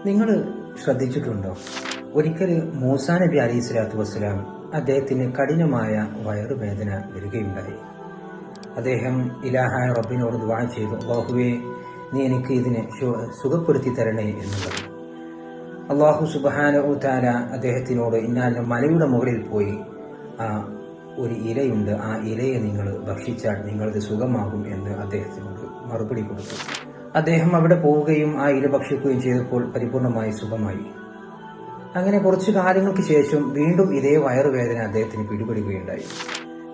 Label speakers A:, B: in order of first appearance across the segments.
A: നിങ്ങൾ ശ്രദ്ധിച്ചിട്ടുണ്ടോ, ഒരിക്കൽ മൂസാ നബി അലൈഹി സ്വലാത്തു വസ്സലാം അദ്ദേഹത്തിന് കഠിനമായ വയറുവേദന വരികയുണ്ടായി. അദ്ദേഹം ഇലാഹായ റബ്ബിനോട് ദുആ ചെയ്തു, അല്ലാഹുവേ, നീ എനിക്ക് ഇതിനെ സുഖപ്പെടുത്തി തരണേ എന്ന് പറഞ്ഞു. അല്ലാഹു സുബ്ഹാനഹു തആല അദ്ദേഹത്തിനോട്, ഇന്നാലും മലയുടെ മുകളിൽ പോയി ഒരു ഇലയുണ്ട്, ആ ഇലയെ നിങ്ങൾ ഭക്ഷിച്ചാൽ നിങ്ങളത് സുഖമാകും എന്ന് അദ്ദേഹത്തിനോട് മറുപടി കൊടുത്തു. അദ്ദേഹം അവിടെ പോവുകയും ആ ഇല ഭക്ഷിക്കുകയും ചെയ്തപ്പോൾ പരിപൂർണമായി സുഖമായി. അങ്ങനെ കുറച്ചു കാലങ്ങൾക്ക് ശേഷം വീണ്ടും ഇതേ വയറുവേദന അദ്ദേഹത്തിന് പിടിപെടുകയുണ്ടായി.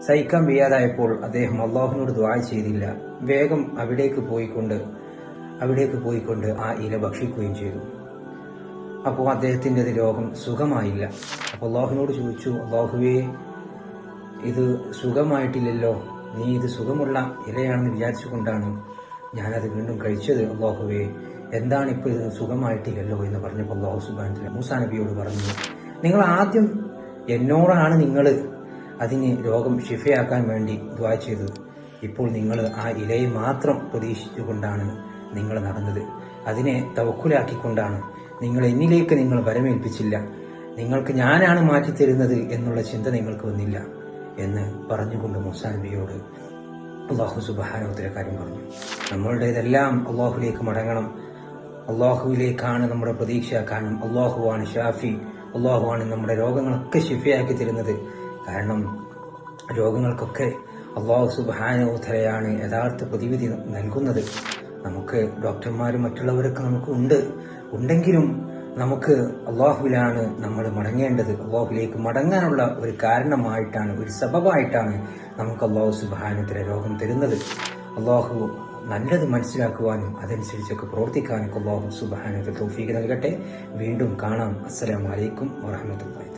A: സഹിക്കാൻ വയ്യാതായപ്പോൾ അദ്ദേഹം അള്ളാഹുവിനോട് ദുആ ചെയ്തില്ല, വേഗം അവിടേക്ക് പോയിക്കൊണ്ട് ആ ഇല ഭക്ഷിക്കുകയും ചെയ്തു. അപ്പോൾ അദ്ദേഹത്തിൻ്റെ രോഗം സുഖമായില്ല. അപ്പോൾ അള്ളാഹുവിനോട് ചോദിച്ചു, അള്ളാഹുവേ, ഇത് സുഖമായിട്ടില്ലല്ലോ, നീ ഇത് സുഖമുള്ള ഇലയാണെന്ന് വിചാരിച്ചുകൊണ്ടാണ് ഞാനത് വീണ്ടും കഴിച്ചത്. അള്ളാഹുവേ, എന്താണ് ഇപ്പോൾ ഇത് സുഖമായിട്ടില്ലല്ലോ എന്ന് പറഞ്ഞപ്പോൾ അല്ലാഹു സുബ്ഹാനഹു വ തആല മൂസാ നബിയോട് പറഞ്ഞു, നിങ്ങൾ ആദ്യം എന്നോടാണ് നിങ്ങൾ അതിന് രോഗം ശിഫയാക്കാൻ വേണ്ടി ദുആ ചെയ്തത്. ഇപ്പോൾ നിങ്ങൾ ആ ഇലയെ മാത്രം പ്രതീക്ഷിച്ചുകൊണ്ടാണ് നിങ്ങൾ നടന്നത്. അതിനെ തവക്കുലാക്കിക്കൊണ്ടാണ് നിങ്ങൾ എന്നിലേക്ക് നിങ്ങൾ വരമേൽപ്പിച്ചില്ല. നിങ്ങൾക്ക് ഞാനാണ് മാറ്റിത്തരുന്നത് എന്നുള്ള ചിന്ത നിങ്ങൾക്ക് വന്നില്ല എന്ന് പറഞ്ഞുകൊണ്ട് മൂസാ നബിയോട് അല്ലാഹു സുബ്ഹാനഹു വ തആല കാര്യം പറഞ്ഞു. നമ്മളുടേതെല്ലാം അല്ലാഹുവിലേക്ക് മടങ്ങണം. അല്ലാഹുവിലേക്കാണ് നമ്മുടെ പ്രതീക്ഷ. കാരണം അല്ലാഹുവാണ് ഷാഫി, അല്ലാഹുവാണ് നമ്മുടെ രോഗങ്ങളൊക്കെ ശിഫയാക്കി തരുന്നത്. കാരണം രോഗങ്ങൾക്കൊക്കെ അല്ലാഹു സുബ്ഹാനഹു വ തആലയാണ് യഥാർത്ഥ പ്രതിവിധി നൽകുന്നത്. നമുക്ക് ഡോക്ടർമാരും മറ്റുള്ളവരൊക്കെ നമുക്ക് ഉണ്ടെങ്കിലും നമുക്ക് അല്ലാഹുവിലാണ് നമ്മൾ മടങ്ങേണ്ടത്. അല്ലാഹുവിലേക്ക് മടങ്ങാനുള്ള ഒരു കാരണമായിട്ടാണ്, ഒരു സബബായിട്ടാണ് നമുക്ക് അല്ലാഹു സുബ്ഹാനഹു വ തആല രോഗം തരുന്നത്. അല്ലാഹു നല്ലത് മനസ്സിലാക്കുവാനും അതനുസരിച്ചൊക്കെ പ്രവർത്തിക്കാനും അല്ലാഹു സുബ്ഹാനഹു വ തആല തൗഫീഖ് നൽകട്ടെ. വീണ്ടും കാണാം. അസ്സലാമു അലൈക്കും വറഹ്മത്തുള്ളാഹി.